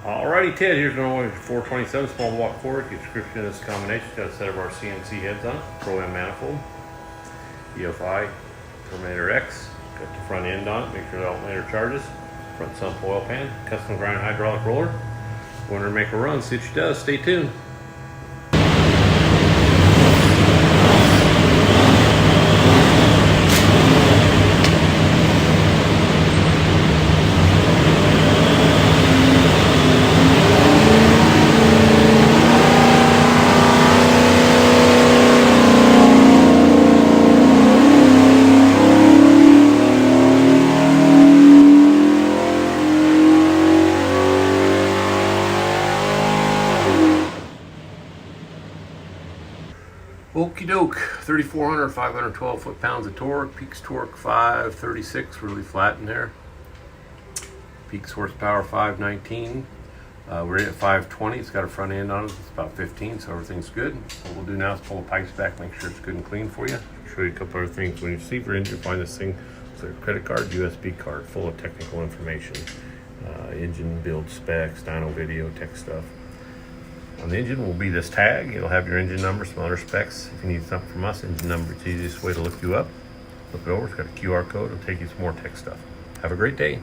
Alrighty, Ted, here's an old 427 small block Ford. Description of this combination. It's got a set of our CNC heads on it, Pro-M manifold, EFI, Terminator X, got the front end on it, make sure the alternator charges, front sump oil pan, custom grind hydraulic roller. Want her to make a run, see what she does, stay tuned. Okie doke, 3,400, 512 foot-pounds of torque, peaks torque 536, really flat in there. Peaks horsepower 519. We're at 520, it's got a front end on it, it's about 15, so everything's good. What we'll do now is pull the pipes back, make sure it's good and clean for you. Show you a couple other things. When you see for engine, find this thing, it's a credit card, USB card, full of technical information. Engine build specs, dyno video, tech stuff. On the engine will be this tag. It'll have your engine number, some other specs. If you need something from us, engine number, it's the easiest way to look you up. Look it over, it's got a QR code, it'll take you some more tech stuff. Have a great day.